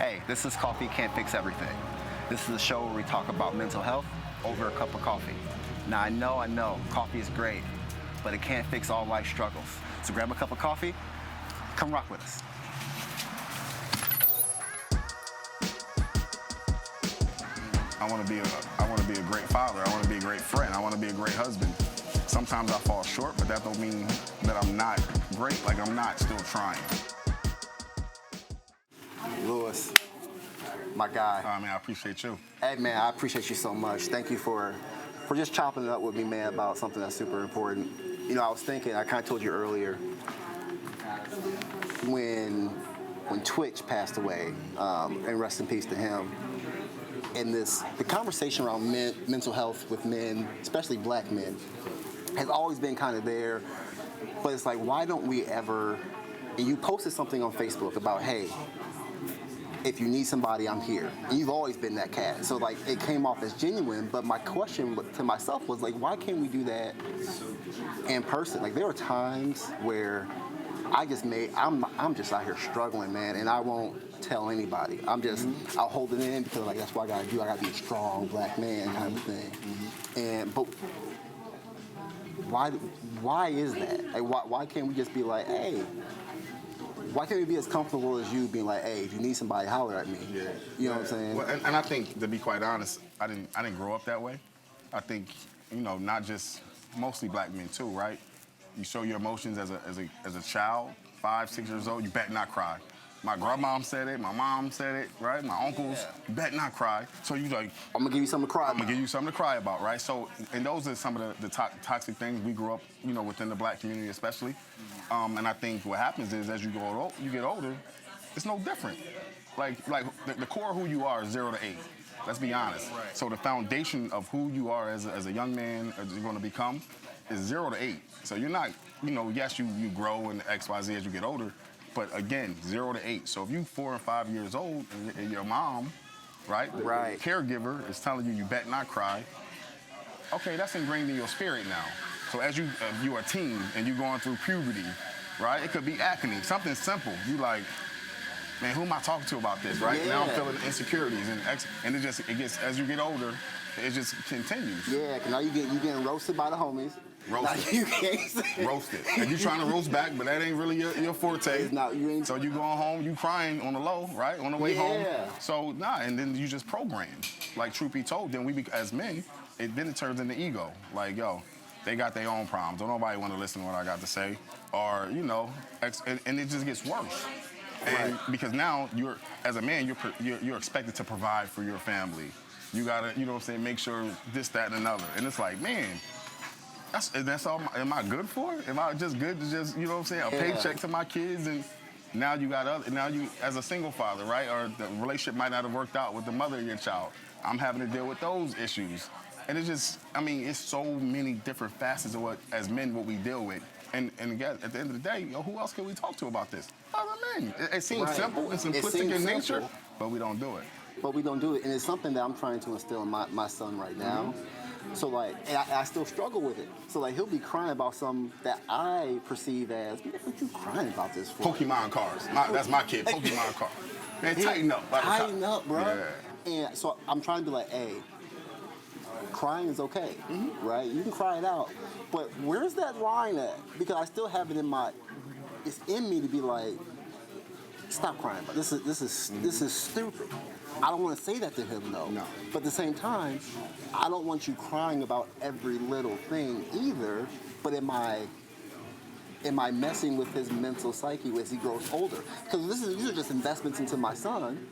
Hey, this is Coffee Can't Fix Everything. This is a show where we talk about mental health over a cup of coffee. Now, I know, coffee is great, but it can't fix all life struggles. So grab a cup of coffee, come rock with us. I want to be a great father. I want to be a great friend. I want to be a great husband. Sometimes I fall short, but that don't mean that I'm not great. Like, I'm not still trying. Lewis, my guy. Man, I appreciate you. Hey, man, I appreciate you so much. Thank you for just chopping it up with me, man, about something that's super important. You know, I was thinking, I kind of told you earlier, when Twitch passed away, and rest in peace to him, and the conversation around mental health with men, especially black men, has always been kind of there. But it's like, why don't we ever, and you posted something on Facebook about, hey, if you need somebody, I'm here. And you've always been that cat. So like, it came off as genuine, but my question to myself was like, why can't we do that in person? Like, there are times where I'm just out here struggling, man, and I won't tell anybody. I'll hold it in because like, that's what I gotta do. I gotta be a strong black man kind of thing. But why is that? Like, why can't we just be like, hey, why can't we be as comfortable as you being like, hey, if you need somebody, holler at me? Yeah. You know what I'm saying? Well, and I think, to be quite honest, I didn't grow up that way. I think, not just, mostly black men too, right? You show your emotions as a child, 5, 6 years old, you better not cry. My grandmom said it, my mom said it, right? My uncles, you better not cry. So you like, I'm gonna give you something to cry about. I'm gonna give you something to cry about, right? So, and those are some of the toxic things we grew up, within the black community especially. And I think what happens is as you get older, it's no different. Like the core of who you are is 0 to 8. Let's be honest. Right. So the foundation of who you are as a young man, as you're gonna become, is 0 to 8. So you're not, yes, you grow in X, Y, Z as you get older, but again, 0 to 8. So if you're 4 and 5 years old and your mom, right, the caregiver is telling you better not cry, okay, that's ingrained in your spirit now. So as you're a teen and you're going through puberty, right, it could be acne, something simple. You like, man, who am I talking to about this, right? Yeah. Now I'm feeling insecurities and it gets, as you get older, it just continues. Yeah, because now you getting roasted by the homies. Roasted. Now you can't say. Roasted. And you trying to roast back, but that ain't really your forte. It's not, you ain't. So you going home, you crying on the low, right? On the way home. So and then you just program. Like, truth be told, then as men, it turns into ego. Like, yo, they got their own problems. Don't nobody want to listen to what I got to say. Or, and it just gets worse. And because now as a man, you're expected to provide for your family. You gotta, make sure this, that, and another. And it's like, man, that's all. Am I good for it? Am I just good to just, a paycheck to my kids? And now you as a single father, right? Or the relationship might not have worked out with the mother of your child. I'm having to deal with those issues. And it's just, it's so many different facets of what we deal with. And again, at the end of the day, who else can we talk to about this? Other men. It seems simple and simplistic in nature, but we don't do it. But we don't do it, and it's something that I'm trying to instill in my son right now. So like, and I still struggle with it. So like, he'll be crying about something that I perceive as, what you crying about this for? Pokemon cards. That's my kid, Pokemon cards. Man, tighten up. Tighten up, bro. Yeah. And so I'm trying to be like, hey, crying is okay, right? You can cry it out. But where's that line at? Because I still have it it's in me to be like, stop crying. But this is stupid. I don't want to say that to him, though. No. But at the same time, I don't want you crying about every little thing either. But am I messing with his mental psyche as he grows older? Because these are just investments into my son.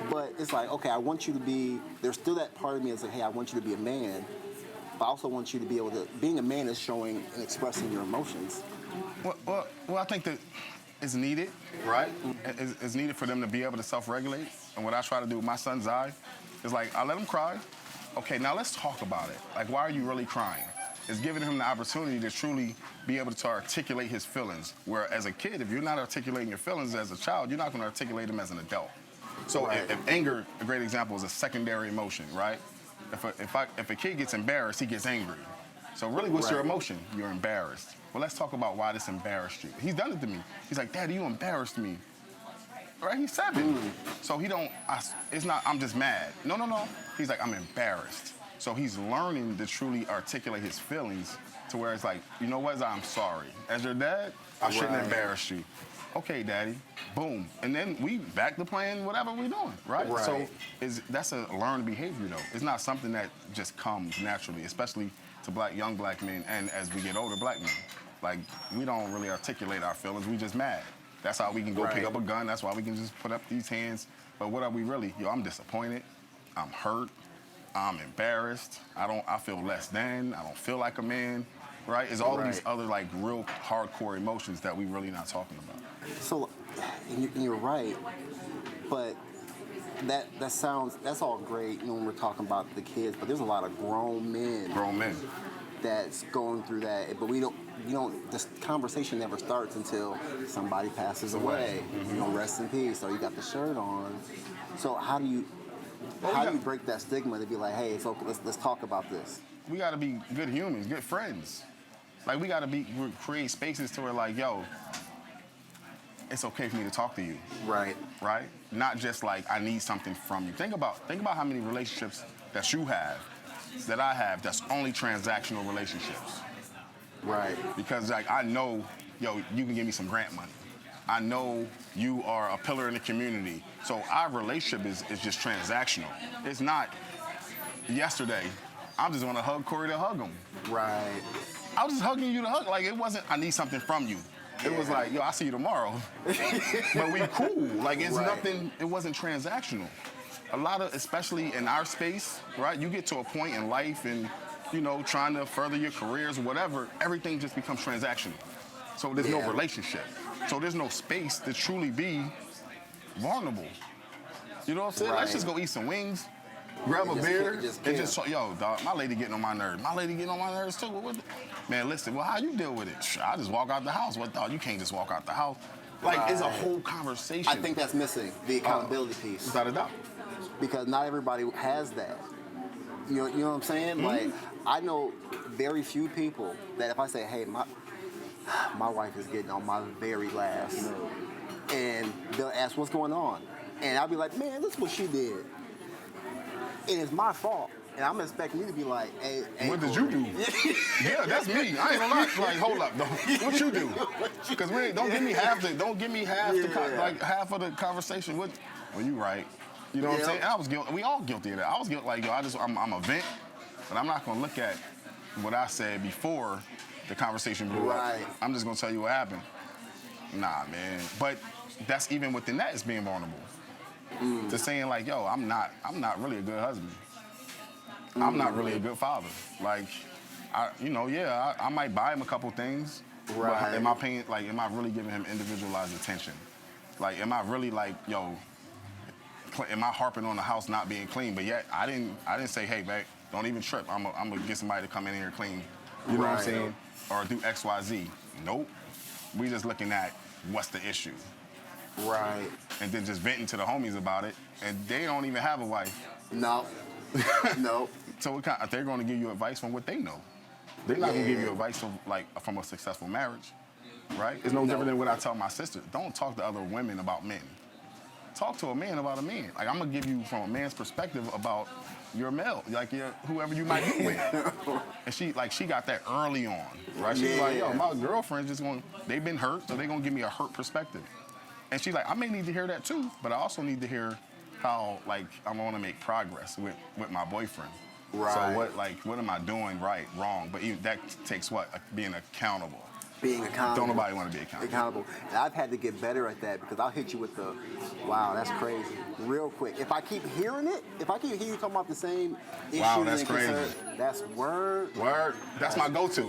But it's like, okay, I want you to be. There's still that part of me that's like, hey, I want you to be a man. But I also want you to be able to. Being a man is showing and expressing your emotions. Well, I think that it's needed, right? It's needed for them to be able to self-regulate. And what I try to do with my son's eye is like, I let him cry. Okay, now let's talk about it. Like, why are you really crying? It's giving him the opportunity to truly be able to articulate his feelings. Where as a kid, if you're not articulating your feelings as a child, you're not going to articulate them as an adult. So if anger, a great example, is a secondary emotion, right? If a kid gets embarrassed, he gets angry. So really, what's your emotion? You're embarrassed. Well, let's talk about why this embarrassed you. He's done it to me. He's like, Daddy, you embarrassed me. right? He's 7. So he don't, it's not, I'm just mad. No. He's like, I'm embarrassed. So he's learning to truly articulate his feelings to where it's like, you know what, I'm sorry. As your dad, I shouldn't embarrass you. Okay, daddy, boom. And then we back to playing whatever we're doing, right? So that's a learned behavior though. It's not something that just comes naturally, especially to young black men and as we get older, black men. Like, we don't really articulate our feelings, we just mad. That's how we can go pick up a gun, that's why we can just put up these hands. But what are we really? Yo, I'm disappointed, I'm hurt, I'm embarrassed, I feel less than, I don't feel like a man, right? It's all of these other like real hardcore emotions that we really not talking about. So, and you're right, but that's all great, you know, when we're talking about the kids, but there's a lot of grown men that's going through that, but this conversation never starts until somebody passes away. You know, rest in peace, or you got the shirt on. So how do you break that stigma to be like, hey, it's okay, let's talk about this? We gotta be good humans, good friends. Like, we gotta create spaces to where like, yo, it's okay for me to talk to you. Right. Right? Not just like, I need something from you. Think about how many relationships that you have, that I have, that's only transactional relationships. Right. Because like, I know, yo, you can give me some grant money. I know you are a pillar in the community. So our relationship is just transactional. It's not yesterday, I'm just gonna hug Corey to hug him. Right. I was just hugging you to hug. Like, it wasn't, I need something from you. It was like, yo, I'll see you tomorrow. But we cool. Like, it's nothing, it wasn't transactional. A lot of, especially in our space, right? You get to a point in life and, you know, trying to further your careers or whatever, everything just becomes transactional. So there's no relationship. So there's no space to truly be vulnerable. You know what I'm saying? Let's just go eat some wings, grab a beer, and just talk. Yo, dog, my lady getting on my nerves. My lady getting on my nerves too. Man, listen, well, how you deal with it? I just walk out the house. What, dog, you can't just walk out the house. Like, it's a whole conversation. I think that's missing, the accountability piece. Without a doubt. Because not everybody has that. You know what I'm saying? Like, I know very few people that if I say, hey, my wife is getting on my very last, and they'll ask what's going on. And I'll be like, man, this is what she did. And it's my fault. And I'm expecting you to be like, hey, what did you do? Yeah, that's me. I ain't gonna lie. Like, hold up, though. What you do? Because don't give me half half of the conversation. Well, you right. You know what I'm saying? And I was guilty. We all guilty of that. I was guilty. Like, yo, I'm a vent, but I'm not gonna look at what I said before the conversation blew up. I'm just gonna tell you what happened. Nah, man. But that's even within that is being vulnerable. To saying like, yo, I'm not really a good husband. I'm not really a good father. Like, I might buy him a couple things. Right. But am I really giving him individualized attention? Like, am I really like, yo, am I harping on the house not being clean? But yet I didn't say, hey, babe, don't even trip. I'm gonna get somebody to come in here clean. You know what I'm saying? Or do X, Y, Z. Nope. We just looking at what's the issue. Right. And then just venting to the homies about it, and they don't even have a wife. No. No. So they're going to give you advice from what they know. They're not going to give you advice from a successful marriage, right? It's no different than what I tell my sister. Don't talk to other women about men. Talk to a man about a man. Like, I'm going to give you from a man's perspective about your male, like whoever you might be with. And she got that early on, right? She's like, yo, my girlfriend's they've been hurt, so they're going to give me a hurt perspective. And she's like, I may need to hear that too, but I also need to hear how, like, I want to make progress with my boyfriend. Right. So what am I doing right, wrong? But even that takes what? Being accountable. Being accountable. Don't nobody want to be accountable. And I've had to get better at that because I'll hit you with the, wow, that's crazy, real quick. If I keep hearing it, if I keep hearing you talking about the same issues, wow, that's crazy. Concerns, that's word. Word. That's my go-to.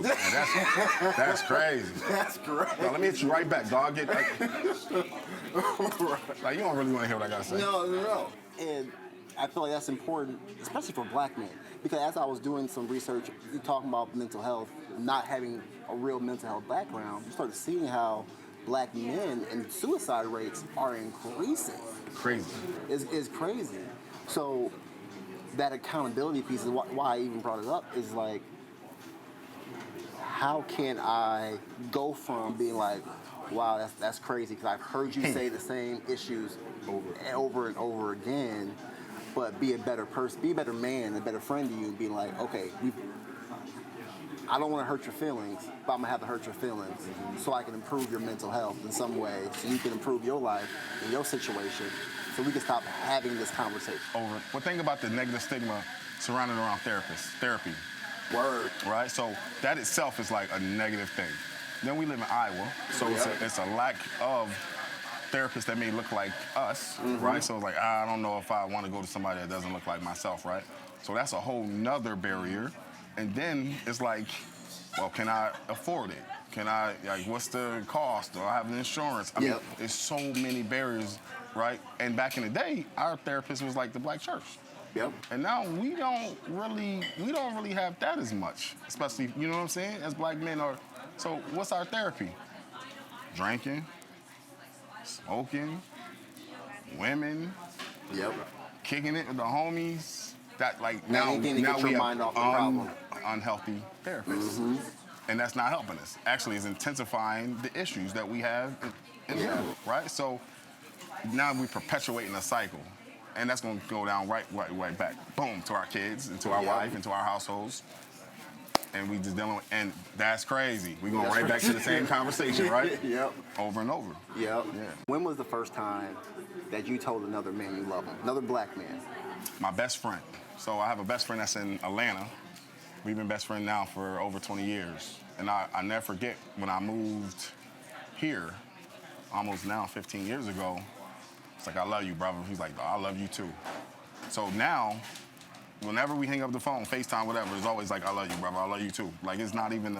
That's crazy. That's great. Now, let me hit you right back, dog. Like, you don't really want to hear what I gotta say. No. And I feel like that's important, especially for black men, because as I was doing some research, you talking about mental health, not having a real mental health background, you started seeing how black men and suicide rates are increasing. Crazy. It's crazy. So that accountability piece is why I even brought it up, is like, how can I go from being like, Wow, that's crazy because I've heard you say the same issues over and over again, but be a better person, be a better man, a better friend to you, and be like, okay, I don't want to hurt your feelings, but I'm gonna have to hurt your feelings so I can improve your mental health in some way, so you can improve your life and your situation, so we can stop having this conversation. Well, think about the negative stigma surrounding around therapy. Word. Right? So that itself is like a negative thing. Then we live in Iowa, so it's a lack of therapists that may look like us, right? So it's like, I don't know if I want to go to somebody that doesn't look like myself, right? So that's a whole nother barrier. And then it's like, well, can I afford it? Can I, like, what's the cost? Do I have insurance? I mean, there's so many barriers, right? And back in the day, our therapist was like the black church. Yep. And now we don't really have that as much, especially, you know what I'm saying, as black men are. So what's our therapy? Drinking, smoking, women, kicking it with the homies. That like now we have unhealthy therapists, and that's not helping us. Actually, it's intensifying the issues that we have in general, right? So now we're perpetuating a cycle, and that's going to go down right back, boom, to our kids and to our wife and to our households. And we just dealing with, and that's crazy. We're going right back to the same conversation, right? Over and over. Yeah. When was the first time that you told another man you love him, another black man? My best friend. So I have a best friend that's in Atlanta. We've been best friends now for over 20 years. And I never forget when I moved here, almost now 15 years ago, it's like, I love you, brother. He's like, I love you too. So now, whenever we hang up the phone, FaceTime, whatever, it's always like, I love you, brother, I love you too. Like, it's not even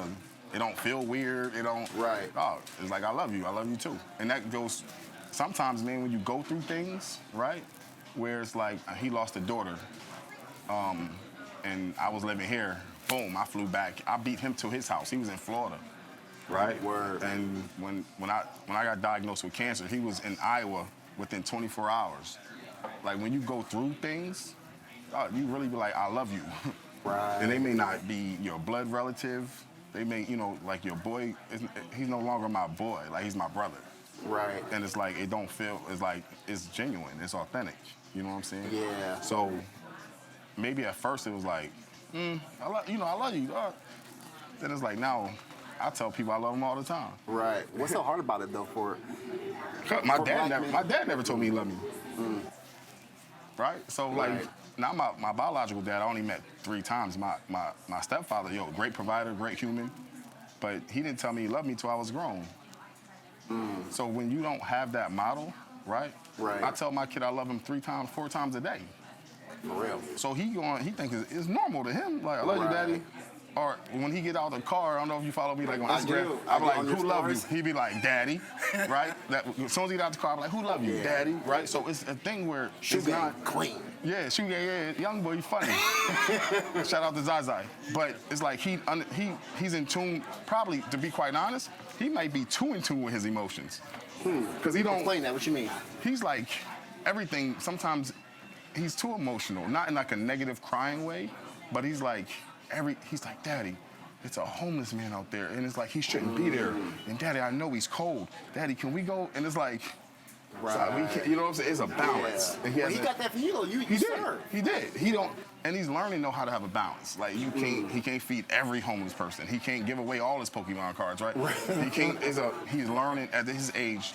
it don't feel weird, it don't. Right. Oh, it's like, I love you too. And that goes, sometimes, man, when you go through things, right, where it's like, he lost a daughter, and I was living here, boom, I flew back. I beat him to his house. He was in Florida, right? Word. And when I got diagnosed with cancer, he was in Iowa within 24 hours. Like, when you go through things, you really be like, I love you. Right. And they may not be your blood relative. They may, like your boy, he's no longer my boy. Like, he's my brother. Right. And it's like, it don't feel, it's like, it's genuine, it's authentic. You know what I'm saying? Yeah. So maybe at first it was like, I love you. Then it's like, now I tell people I love them all the time. Right. What's so hard about it though my dad never told me he loved me. Right? So like, now my biological dad I only met 3 times. My stepfather, great provider, great human, but he didn't tell me he loved me till I was grown. So when you don't have that model, right? I tell my kid I love him 3 times, 4 times a day. For real. So he thinks it's normal to him. Like, I love you, daddy. Or when he get out of the car, I don't know if you follow me, like on Instagram. I'm like, who love you? He be like, daddy, right? As soon as he get out the car, I'm like, who love you, daddy, right? So it's a thing where it's not clean. Yeah, young boy, funny. Shout out to Zazai. But it's like he's in tune. Probably, to be quite honest, he might be too in tune with his emotions. Because he don't explain that. What you mean? He's like everything. Sometimes he's too emotional, not in like a negative crying way, but he's like. He's like, Daddy, it's a homeless man out there, and it's like he shouldn't be there. And Daddy, I know he's cold. Daddy, can we go? And it's like, you know what I'm saying? It's a balance. Yeah. And he got that for you. He serve. He did. And he's learning to know how to have a balance. Like he can't feed every homeless person. He can't give away all his Pokemon cards, right? He can't. He's learning at his age.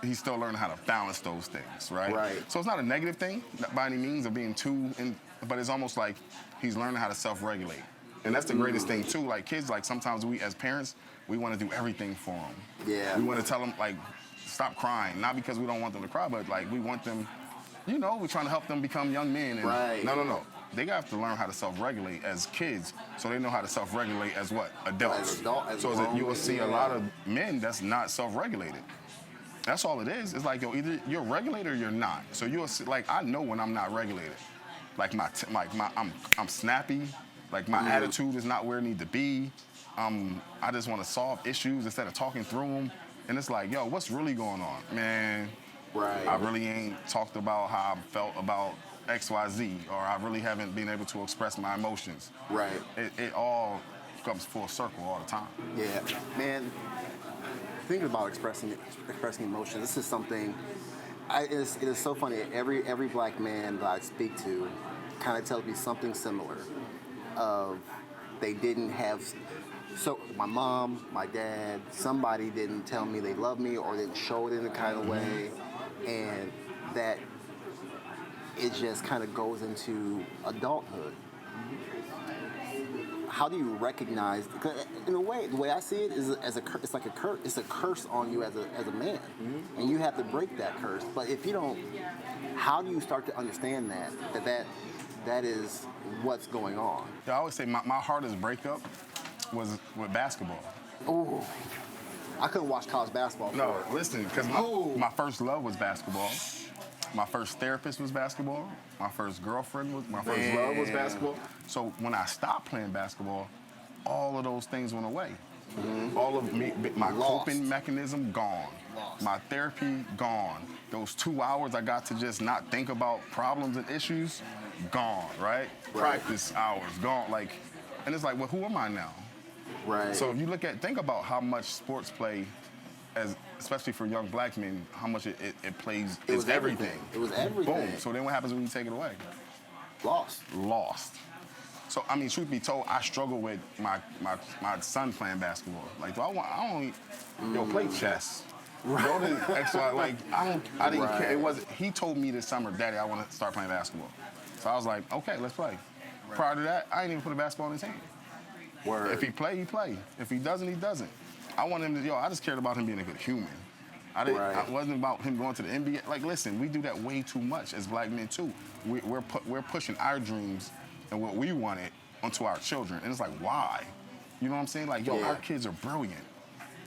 He's still learning how to balance those things, right? So it's not a negative thing by any means of being but it's almost like he's learning how to self-regulate. And that's the greatest thing too. Like kids, like sometimes we as parents, we want to do everything for them. Yeah. We want to tell them like, stop crying. Not because we don't want them to cry, but like we want them, we're trying to help them become young men. And No. They have to learn how to self-regulate as kids, so they know how to self-regulate as what? Adults. So that you will see a lot of men that's not self-regulated. That's all it is. It's like, either you're regulated or you're not. So you'll see, like, I know when I'm not regulated. Like I'm snappy. Like my attitude is not where it needs to be. I just want to solve issues instead of talking through them. And it's like, what's really going on? Man, I really ain't talked about how I felt about XYZ, or I really haven't been able to express my emotions. It all comes full circle all the time. Yeah, man. Thinking about expressing emotion. This is something. It is so funny. Every black man that I speak to kind of tells me something similar. Of they didn't have. So my mom, my dad, somebody didn't tell me they loved me or didn't show it in a kind of way, and that it just kind of goes into adulthood. How do you recognize? Because in a way, the way I see it is it's like a curse. It's a curse on you as a man, and you have to break that curse. But if you don't, how do you start to understand that is what's going on? I always say my hardest breakup was with basketball. Ooh, I couldn't watch college basketball. No, listen, because my first love was basketball. My first therapist was basketball. My first girlfriend was, my first love was basketball. So when I stopped playing basketball, all of those things went away. All of my coping mechanism, gone. My therapy, gone. Those 2 hours I got to just not think about problems and issues, gone, right? Practice hours, gone. Like, and it's like, well, who am I now? Right. So if you think about how much sports play, especially for young black men, how much it plays. It was everything. It was everything. Boom. So then what happens when you take it away? Lost. So I mean, truth be told, I struggle with my son playing basketball. Like, play chess. Go to extra. Like, I didn't care. He told me this summer, Daddy, I want to start playing basketball. So I was like, okay, let's play. Prior to that, I didn't even put a basketball in his hand. Word. If he play, he play. If he doesn't, he doesn't. I want him to, I just cared about him being a good human. It wasn't about him going to the NBA. Like, listen, we do that way too much as black men too. We're pushing our dreams and what we wanted onto our children. And it's like, why? You know what I'm saying? Like, our kids are brilliant.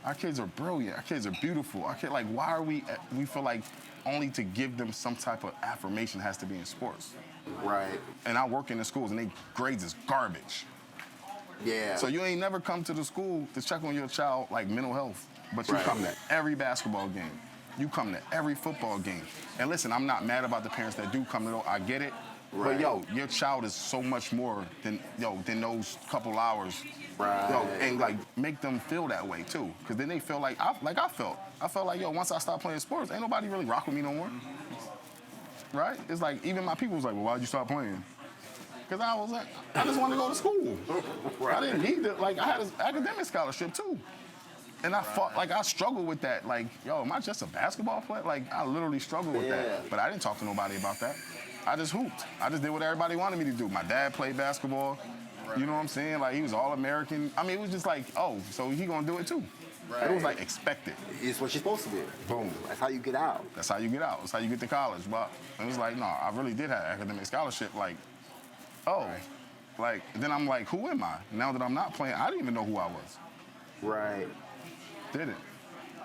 Our kids are brilliant. Our kids are beautiful. Why are we feel like only to give them some type of affirmation has to be in sports. Right. And I work in the schools and they grades is garbage. Yeah. So you ain't never come to the school to check on your child like mental health, but you come to every basketball game. You come to every football game. And listen, I'm not mad about the parents that do come to those. I get it. Right. But your child is so much more than those couple hours. Right. And like make them feel that way too. Cause then they feel like I felt. I felt like, once I stopped playing sports, ain't nobody really rock with me no more. Right? It's like even my people was like, well, why'd you stop playing? Because I just wanted to go to school. I didn't need to, I had an academic scholarship too. And I fought, I struggled with that. Like, am I just a basketball player? Like, I literally struggled with that. But I didn't talk to nobody about that. I just hooped. I just did what everybody wanted me to do. My dad played basketball. Right. You know what I'm saying? Like, he was All-American. I mean, it was just like, so he gonna do it too. Right. It was like expected. It's what you're supposed to do. Boom. That's how you get out. That's how you get out. That's how you get to college. But it was like, no, I really did have academic scholarship. Then I'm like, who am I? Now that I'm not playing, I didn't even know who I was. Right. Didn't.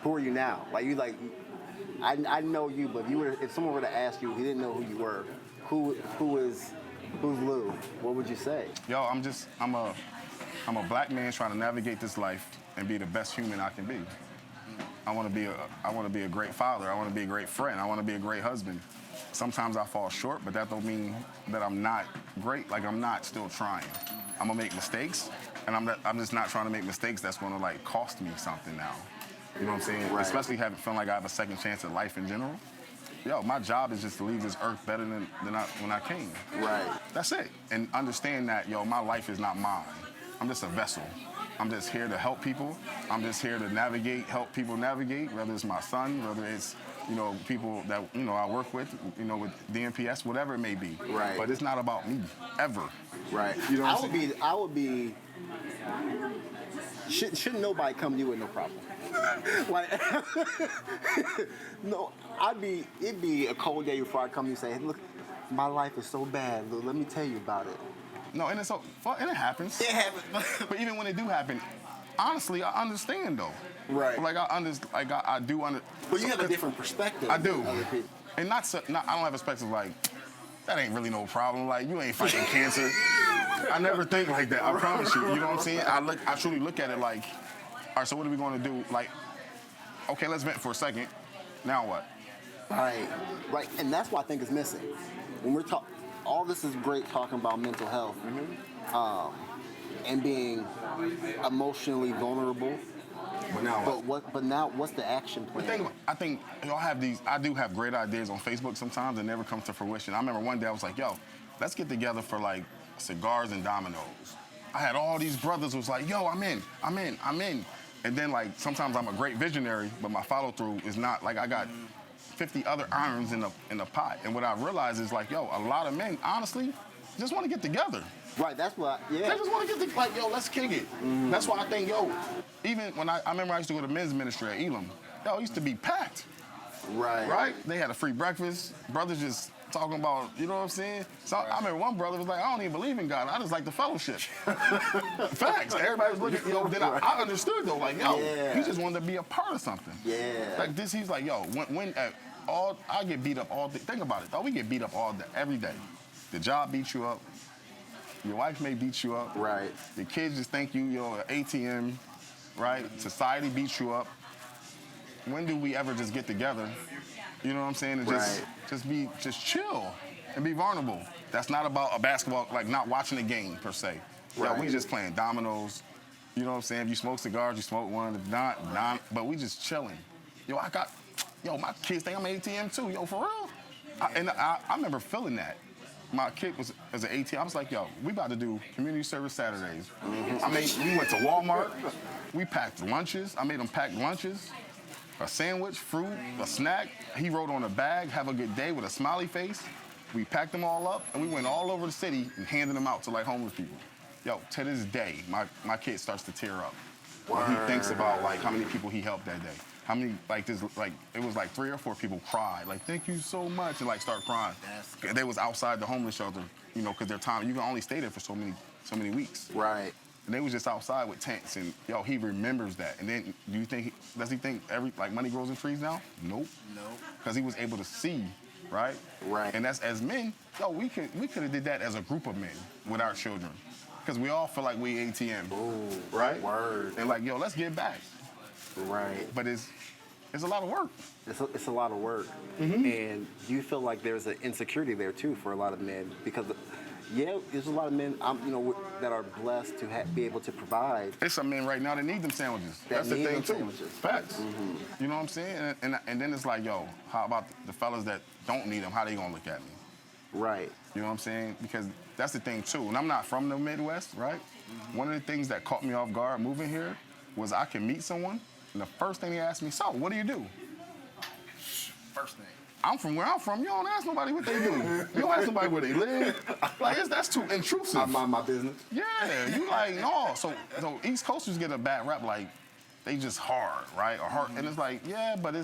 Who are you now? I know you, but if someone were to ask you, he didn't know who you were, who's Lou? What would you say? I'm a black man trying to navigate this life and be the best human I can be. I want to be a great father. I want to be a great friend. I want to be a great husband. Sometimes I fall short, but that don't mean that I'm not great. Like, I'm not still trying. I'm gonna make mistakes, and I'm just not trying to make mistakes that's gonna cost me something now. You know what I'm saying? Right. Especially feeling like I have a second chance at life in general. My job is just to leave this earth better than when I came. Right. That's it. And understand that, my life is not mine. I'm just a vessel. I'm just here to help people. I'm just here to help people navigate, whether it's my son, whether it's, people that, I work with, with DMPS, whatever it may be. Right. But it's not about me, ever. Right. You know what I'm saying? I would be, shouldn't nobody come to you with no problem. No, it'd be a cold day before I come to you and say, hey, look, my life is so bad, Lou, let me tell you about it. No, and it's and it happens. It happens. But even when it do happen, honestly, I understand though. Right. I do understand. But you have a different perspective. I do. And I don't have a perspective like, that ain't really no problem. Like, you ain't fighting cancer. I never think like that. I promise you. You know what I'm saying? I truly look at it like, all right, so what are we going to do? Like, okay, let's vent for a second. Now what? Right. And that's what I think is missing. When we're talking, all this is great talking about mental health. and being emotionally vulnerable. But now But what? But now, what's the action plan? I think y'all have these. I do have great ideas on Facebook sometimes that never come to fruition. I remember one day I was like, "Yo, let's get together for like cigars and dominoes." I had all these brothers who was like, "Yo, I'm in." And then like sometimes I'm a great visionary, but my follow through is not. Like I got 50 other irons in the pot. And what I realized is like, yo, a lot of men honestly just want to get together. Right, that's what. Yeah. They just want to get like, yo, let's kick it. That's why I think, yo, even when I remember I used to go to men's ministry at Elam, yo, it used to be packed. Right? They had a free breakfast. Brothers just talking about, you know what I'm saying? So I remember one brother was like, I don't even believe in God. I just like the fellowship. Facts. Everybody was looking, then I understood though, like, yo, he just wanted to be a part of something. Yeah. Like this, he's like, yo, when I get beat up all day. Think about it, though. We get beat up all day, every day. The job beats you up. Your wife may beat you up. Right. The kids just think you're an ATM, right? Society beats you up. When do we ever just get together? You know what I'm saying? And just chill and be vulnerable. That's not about a basketball, like not watching a game per se. Right. Yo, we just playing dominoes. You know what I'm saying? If you smoke cigars, you smoke one. If not, but we just chilling. My kids think I'm an ATM too. Yo, for real? I remember feeling that. My kid was as an ATM. I was like, yo, we about to do community service Saturdays. We went to Walmart. We packed lunches. I made them pack lunches, a sandwich, fruit, a snack. He wrote on a bag, "Have a good day," with a smiley face. We packed them all up, and we went all over the city and handed them out to like homeless people. Yo, to this day, my kid starts to tear up when he thinks about like how many people he helped that day. How many, it was like 3 or 4 people cried, like, "Thank you so much," and like start crying. They was outside the homeless shelter, because their time, you can only stay there for so many weeks. Right. And they was just outside with tents, and yo, he remembers that. And then, does he think money grows in trees now? Nope. Because he was able to see, right? Right. And that's, as men, yo, we could have did that as a group of men with our children. Because we all feel like we ATM. Ooh, right? Word. And like, yo, let's get back. Right. But it's a lot of work. It's a lot of work. And you feel like there's an insecurity there too for a lot of men because, there's a lot of men that are blessed to be able to provide. There's some men right now that need them sandwiches. That's the thing too. Facts. You know what I'm saying? And then it's like, yo, how about the fellas that don't need them? How they gonna look at me? Right. You know what I'm saying? Because that's the thing too. And I'm not from the Midwest, right? One of the things that caught me off guard moving here was I can meet someone, and the first thing they ask me, "So, what do you do?" First thing. I'm from where I'm from. You don't ask nobody what they do. You don't ask nobody where they live. Like, that's too intrusive. I mind my business. Yeah, you like, no. So East Coasters get a bad rap, like, they just hard, right? Or hard. And it's like, yeah, but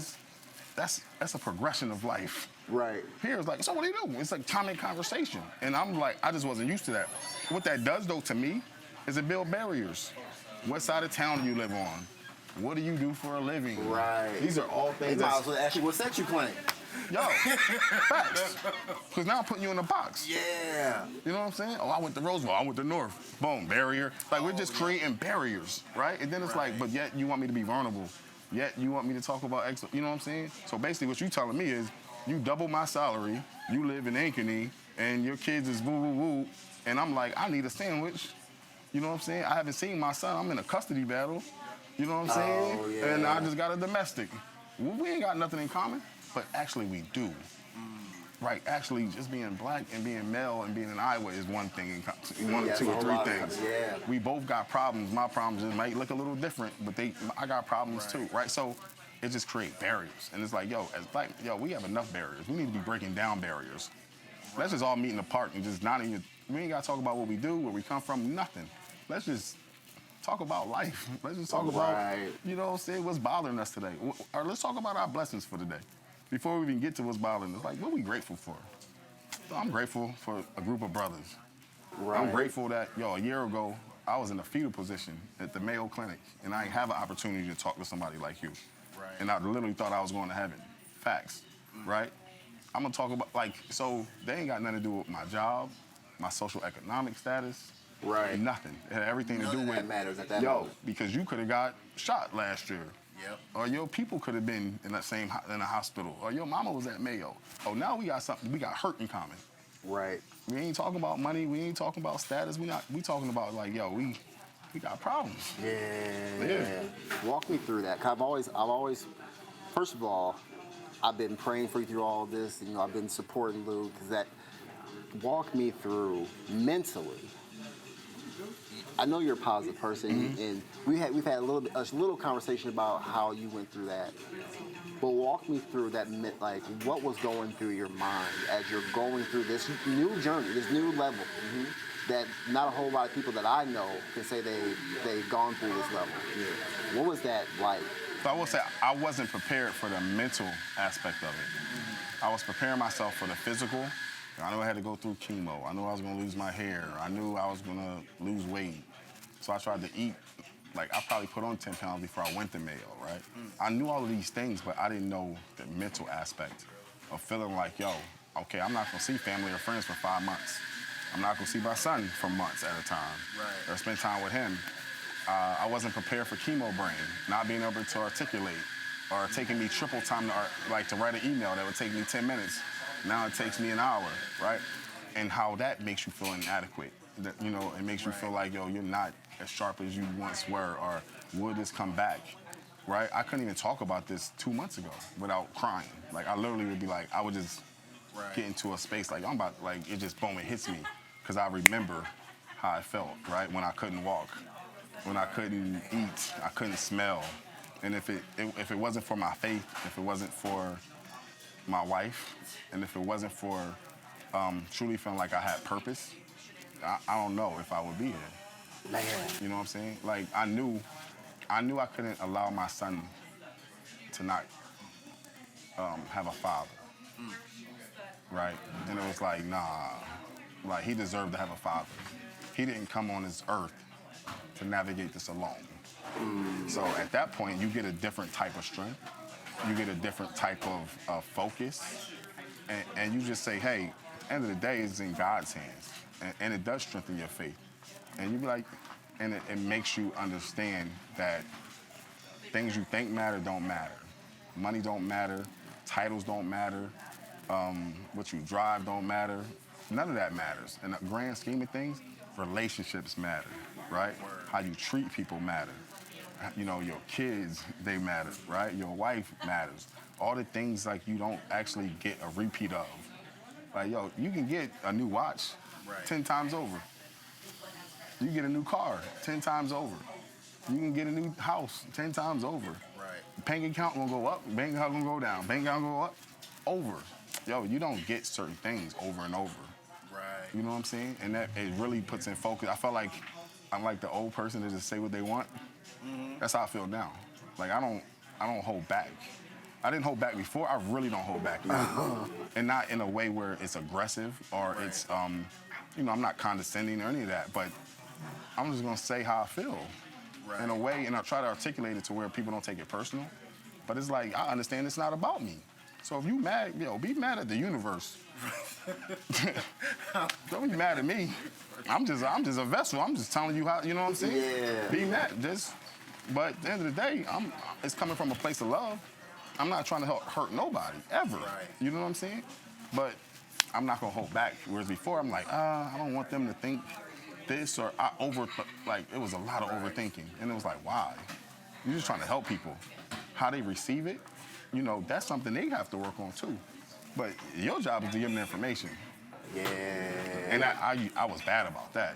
that's a progression of life. Right. Here it's like, so what do you do? It's like common conversation. And I'm like, I just wasn't used to that. What that does, though, to me, is it build barriers. What side of town do you live on? What do you do for a living? Right. These are all things I was ask you, what set you playing? Yo, facts. Because now I'm putting you in a box. Yeah. You know what I'm saying? Oh, I went to Roseville. I went to North. Boom, barrier. Like, we're just creating barriers, right? And then it's like, but yet you want me to be vulnerable. Yet you want me to talk about you know what I'm saying? So basically what you telling me is, you double my salary, you live in Ankeny, and your kids is woo-woo-woo, and I'm like, I need a sandwich. You know what I'm saying? I haven't seen my son. I'm in a custody battle. You know what I'm saying? Oh, yeah. And I just got a domestic. We ain't got nothing in common, but actually we do. Right, actually just being black and being male and being in Iowa is one thing, one, two, or three things. Yeah. We both got problems. My problems just might look a little different, but I got problems too, right? So it just creates barriers. And it's like, yo, as black, we have enough barriers. We need to be breaking down barriers. Let's just all meet in the park and just not even, we ain't got to talk about what we do, where we come from, nothing. Let's just talk about life. Let's just talk about, you know what I'm saying, what's bothering us today. Or let's talk about our blessings for today. Before we even get to what's bothering us, like, what are we grateful for? So I'm grateful for a group of brothers. Right. I'm grateful that, a year ago, I was in a fetal position at the Mayo Clinic, and I have an opportunity to talk to somebody like you. Right. And I literally thought I was going to heaven. Facts, right? I'm going to talk about, so they ain't got nothing to do with my job, my social economic status. Right. Nothing. It had everything to do with, that matters at that moment. because you could have got shot last year. Yep. Or your people could have been in a hospital. Or your mama was at Mayo. Oh, now we got something. We got hurt in common. Right. We ain't talking about money. We ain't talking about status. We talking about like, yo, we got problems. Yeah. Walk me through that. 'Cause I've always, first of all, I've been praying for you through all of this. You know, I've been supporting Lou. Because that, walk me through mentally. I know you're a positive person, and we've had a little conversation about how you went through that. But walk me through that, like what was going through your mind as you're going through this new journey, this new level that not a whole lot of people that I know can say they've gone through this level. Yeah. What was that like? So I will say I wasn't prepared for the mental aspect of it. I was preparing myself for the physical. I knew I had to go through chemo. I knew I was going to lose my hair. I knew I was going to lose weight. So I tried to eat. Like, I probably put on 10 pounds before I went to Mayo, right? I knew all of these things, but I didn't know the mental aspect of feeling like, yo, okay, I'm not going to see family or friends for 5 months. I'm not going to see my son for months at a time. Right. Or spend time with him. I wasn't prepared for chemo brain, not being able to articulate, or taking me triple time to write an email that would take me 10 minutes. Now it takes me an hour, right? And how that makes you feel inadequate. That, you know, it makes you feel like, yo, you're not as sharp as you once were, or will this come back, right? I couldn't even talk about this 2 months ago without crying. Like, I literally would be like, I would just get into a space like, I'm about, like, it just, boom, it hits me. Because I remember how I felt, right? When I couldn't walk, when I couldn't eat, I couldn't smell. And if it wasn't for my faith, if it wasn't for my wife, and if it wasn't for truly feeling like I had purpose, I don't know if I would be here. Man. You know what I'm saying? Like, I knew I couldn't allow my son to not have a father, right? And it was like, nah, like, he deserved to have a father. He didn't come on this earth to navigate this alone. So at that point, you get a different type of strength. You get a different type of focus. And you just say, hey, at the end of the day, it's in God's hands. And it does strengthen your faith. And you be like, and it makes you understand that things you think matter don't matter. Money don't matter. Titles don't matter. What you drive don't matter. None of that matters. In the grand scheme of things, relationships matter, right? How you treat people matter. You know, your kids, they matter, right? Your wife matters. All the things like you don't actually get a repeat of. Like, yo, you can get a new watch 10 times over. You get a new car 10 times over. You can get a new house 10 times over. Right. Bank account gonna go up, bank account gonna go down, bank account gonna go up, over. Yo, you don't get certain things over and over. Right. You know what I'm saying? And that, it really puts in focus. I felt like I'm like the old person that just say what they want. That's how I feel now. Like, I don't hold back. I didn't hold back before. I really don't hold back now. And not in a way where it's aggressive or it's, you know, I'm not condescending or any of that, but I'm just gonna say how I feel in a way, and I try to articulate it to where people don't take it personal. But it's like, I understand it's not about me. So if you mad, yo, be mad at the universe. Don't be mad at me. I'm just a vessel. I'm just telling you how, you know what I'm saying? Yeah. Be mad. But at the end of the day, it's coming from a place of love. I'm not trying to hurt nobody, ever. Right. You know what I'm saying? But I'm not gonna hold back. Whereas before, I'm like, I don't want them to think this, or it was a lot of overthinking. And it was like, why? You're just trying to help people. How they receive it, you know, that's something they have to work on too. But your job is to give them the information. Yeah. And I was bad about that.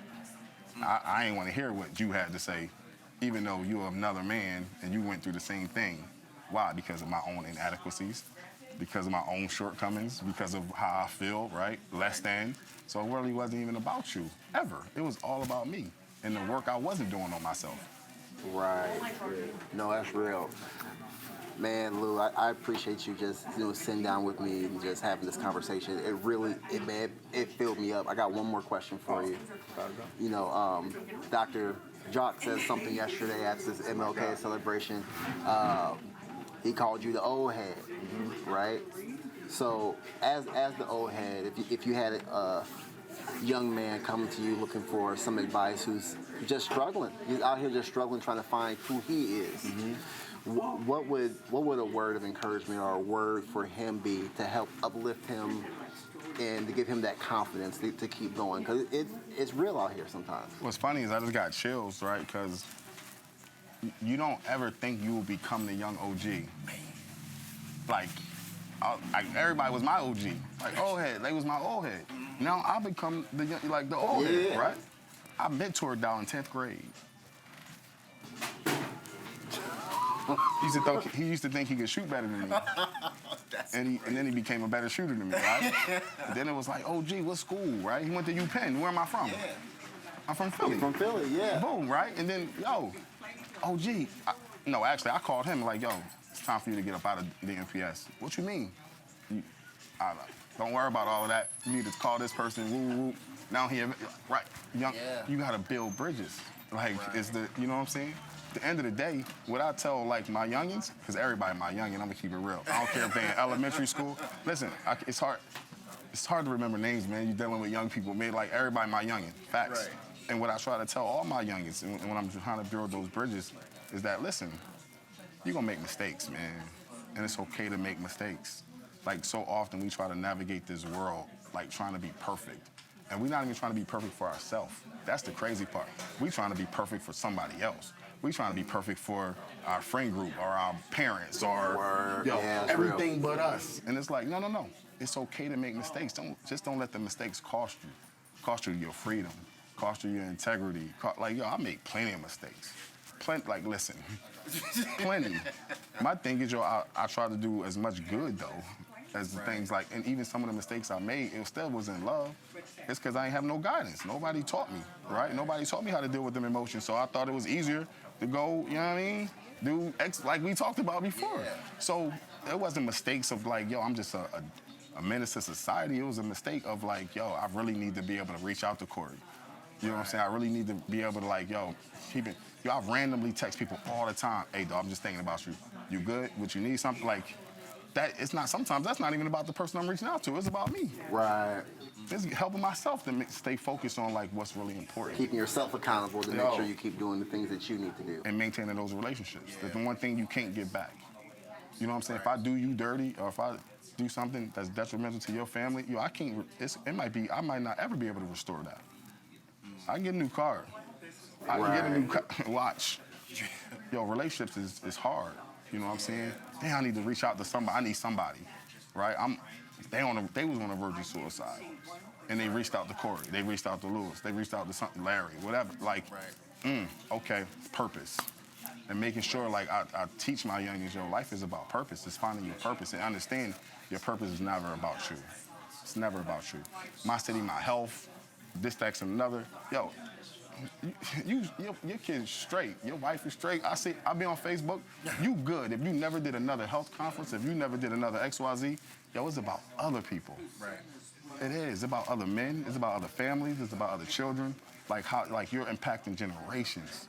I ain't want to hear what you had to say, even though you're another man and you went through the same thing. Why? Because of my own inadequacies, because of my own shortcomings, because of how I feel, right? Less than. So it really wasn't even about you, ever. It was all about me and the work I wasn't doing on myself. Right. No, that's real. Man, Lou, I appreciate you just sitting down with me and just having this conversation. It really, it filled me up. I got one more question for you. You know, Dr. Jock said something yesterday at this MLK celebration. He called you the old head, right? So as the old head, if you had a young man coming to you looking for some advice who's just struggling, he's out here just struggling trying to find who he is, what would a word of encouragement or a word for him be to help uplift him and to give him that confidence to keep going? Because it's real out here sometimes. What's funny is I just got chills, right? Because you don't ever think you will become the young OG. Like, everybody was my OG. Like, old head, they was my old head. Now I become the old head, right? I mentored down in 10th grade. He used to think he could shoot better than me. And then he became a better shooter than me, right? Then it was like, oh, gee, what school, right? He went to UPenn. Where am I from? Yeah. I'm from Philly. From Philly, yeah. Boom, right? And then, oh, gee. I called him like, yo, it's time for you to get up out of the MPS. What you mean? Don't worry about all of that. You need to call this person, woo, woo. Now right, you gotta build bridges. Like, you know what I'm saying? At the end of the day, what I tell, like, my youngins, because everybody my youngin, I'm gonna keep it real. I don't care if they're in elementary school. Listen, it's hard to remember names, man. You're dealing with young people, man. Like, everybody my youngin, facts. Right. And what I try to tell all my youngins, and when I'm trying to build those bridges, is that, listen, you're gonna make mistakes, man. And it's okay to make mistakes. Like, so often we try to navigate this world, like, trying to be perfect. And we're not even trying to be perfect for ourselves. That's the crazy part. We're trying to be perfect for somebody else. We're trying to be perfect for our friend group or our parents or everything but us. And it's like, no. It's okay to make mistakes. Don't let the mistakes cost you. Cost you your freedom. Cost you your integrity. I make plenty of mistakes. Listen, plenty. My thing is, I try to do as much good, though, as the things like, and even some of the mistakes I made, it still was in love. It's because I ain't have no guidance. Nobody taught me, right? Nobody taught me how to deal with them emotions, so I thought it was easier to go, you know what I mean, do X like we talked about before. Yeah. So it wasn't mistakes of like, I'm just a menace to society. It was a mistake of like, I really need to be able to reach out to Corey. You know what I'm saying? I really need to be able to keep it. I randomly text people all the time. Hey, dog, I'm just thinking about you. You good? Would you need something? Like, sometimes that's not even about the person I'm reaching out to. It's about me. Right. It's helping myself to stay focused on like what's really important. Keeping yourself accountable to make sure you keep doing the things that you need to do. And maintaining those relationships. That's the one thing you can't get back. You know what I'm saying? If I do you dirty or if I do something that's detrimental to your family, I might not ever be able to restore that. I can get a new car. I can get a new watch. Relationships is hard. You know what I'm saying? Damn, I need to reach out to somebody. I need somebody, right? They was on the verge of suicide, and they reached out to Corey. They reached out to Lewis. They reached out to Larry, whatever. Like, okay, purpose, and making sure like I teach my youngins, life is about purpose. It's finding your purpose and understand your purpose is never about you. It's never about you. My city, my health, this, that, and another. Your kid's straight. Your wife is straight. I be on Facebook. You good. If you never did another health conference, if you never did another XYZ, it's about other people. Right. It is. It's about other men. It's about other families. It's about other children. Like you're impacting generations.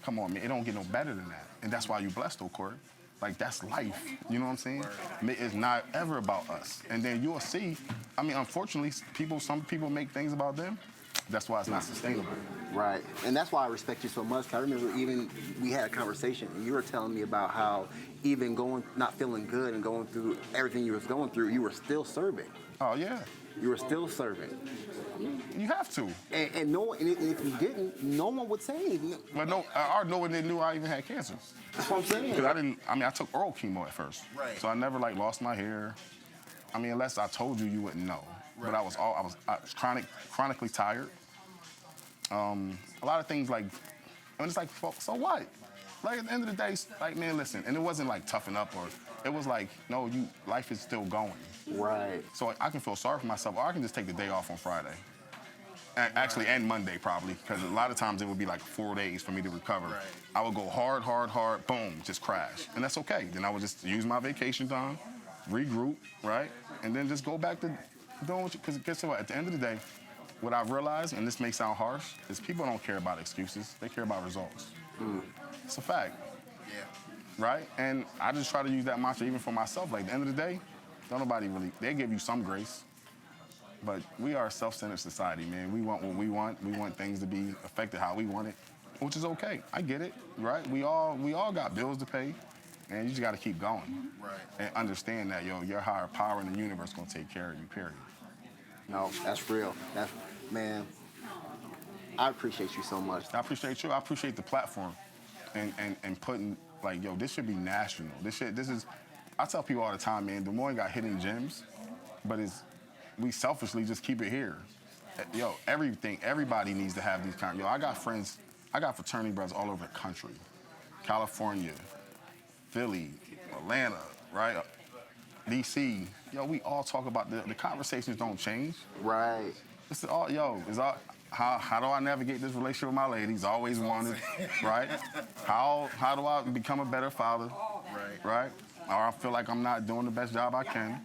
Come on, man. It don't get no better than that. And that's why you blessed, Corey. Like, that's life. You know what I'm saying? It's not ever about us. And then you'll see, unfortunately, some people make things about them. That's why it's not sustainable. Right. And that's why I respect you so much. I remember we had a conversation, and you were telling me about how even not feeling good and going through everything you was going through, you were still serving. Oh, yeah. You were still serving. You have to. And if you didn't, no one would say anything. But no one knew I even had cancer. That's what I'm saying. Because I took oral chemo at first. Right. So I never lost my hair. Unless I told you, you wouldn't know. Right. But I was chronically tired. A lot of things and it's like, so what? Like, at the end of the day, man, listen. And it wasn't toughen up it was no, life is still going. Right. So I can feel sorry for myself, or I can just take the day off on Friday. And Monday probably, because a lot of times it would be 4 days for me to recover. Right. I would go hard, boom, just crash. And that's okay. Then I would just use my vacation time, regroup, right? And then just go back to doing what because guess what? At the end of the day, what I've realized, and this may sound harsh, is people don't care about excuses. They care about results. It's a fact. Yeah. Right? And I just try to use that mantra even for myself. At the end of the day, they give you some grace. But we are a self-centered society, man. We want what we want. We want things to be affected how we want it, which is okay. I get it, right? We all got bills to pay, and you just got to keep going. Right. And understand that, your higher power in the universe going to take care of you, period. No, that's real. Man, I appreciate you so much. I appreciate you. I appreciate the platform, and putting like, yo, this should be national. This is. I tell people all the time, man. Des Moines got hidden gems, but we selfishly just keep it here. Yo, everybody needs to have these kind. Yo, I got friends, I got fraternity brothers all over the country, California, Philly, Atlanta, right, DC. Yo, we all talk about the conversations don't change. Right. It's all, how do I navigate this relationship with my ladies? Always wanted, right? How do I become a better father? Right? Or I feel like I'm not doing the best job I can.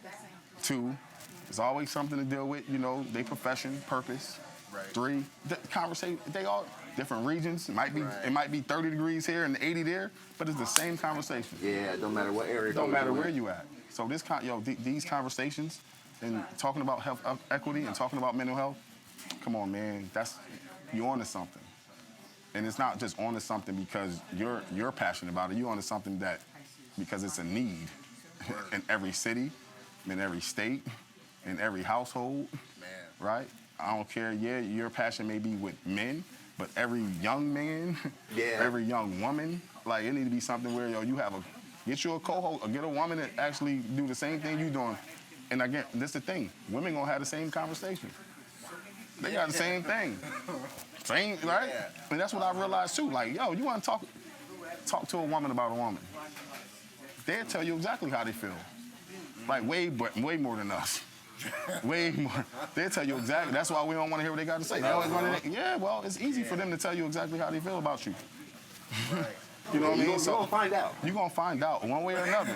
2, there's always something to deal with, they profession, purpose. Right. 3, the conversation, they all different regions. It might be 30 degrees here and 80 there, but it's the same conversation. Yeah, it don't matter what area. It don't matter where you at. So these conversations and talking about health equity and talking about mental health, come on, man, you're onto something. And it's not just onto something because you're passionate about it. You're onto something because it's a need in every city, in every state, in every household, right? I don't care. Yeah, your passion may be with men, but every young man, every young woman, like it need to be something where get you a co-host or get a woman that actually do the same thing you doing. And again, this the thing. Women gonna have the same conversation. They got the same thing. Same, right? And that's what I realized too. Like, yo, you wanna talk to a woman about a woman. They'll tell you exactly how they feel. Like way more than us. Way more. They'll tell you exactly. That's why we don't want to hear what they got to say. They always want to. Yeah, well, it's easy for them to tell you exactly how they feel about you. Right. You know what I mean? You're gonna find out. You're gonna find out one way or another.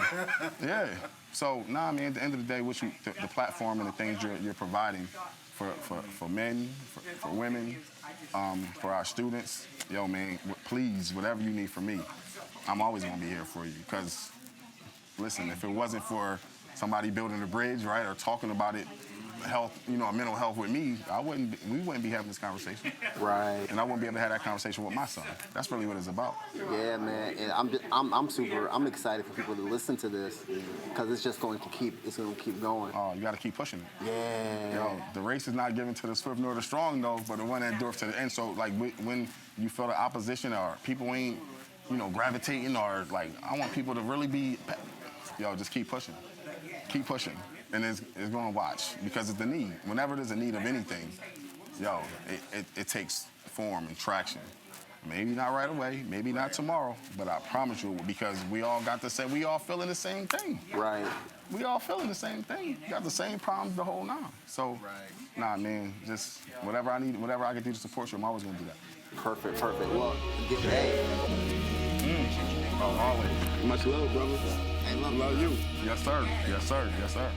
Yeah. So man, at the end of the day, the platform and the things you're providing for men, for women, for our students, yo, man, please, whatever you need from me, I'm always gonna be here for you. Because, listen, if it wasn't for somebody building a bridge, right, or talking about it, mental health with me, we wouldn't be having this conversation. Right. And I wouldn't be able to have that conversation with my son. That's really what it's about. Yeah, man. And I'm excited for people to listen to this because it's going to keep going. Oh, you got to keep pushing it. Yeah. Yo, the race is not given to the swift nor the strong, though, but the one that endures to the end. So, like, when you feel the opposition or people ain't, gravitating or, like, I want people to really be, just keep pushing. Keep pushing. And it's going to watch because it's the need. Whenever there's a need of anything, it takes form and traction. Maybe not right away, maybe not tomorrow, but I promise you, because we all feeling the same thing. Right. We all feeling the same thing. Got the same problems the whole nine. So, nah, man, just whatever I need, whatever I can do to support you, I'm always going to do that. Perfect. Well, hey. Oh, always. Much love, brother. Love you. Yes, sir.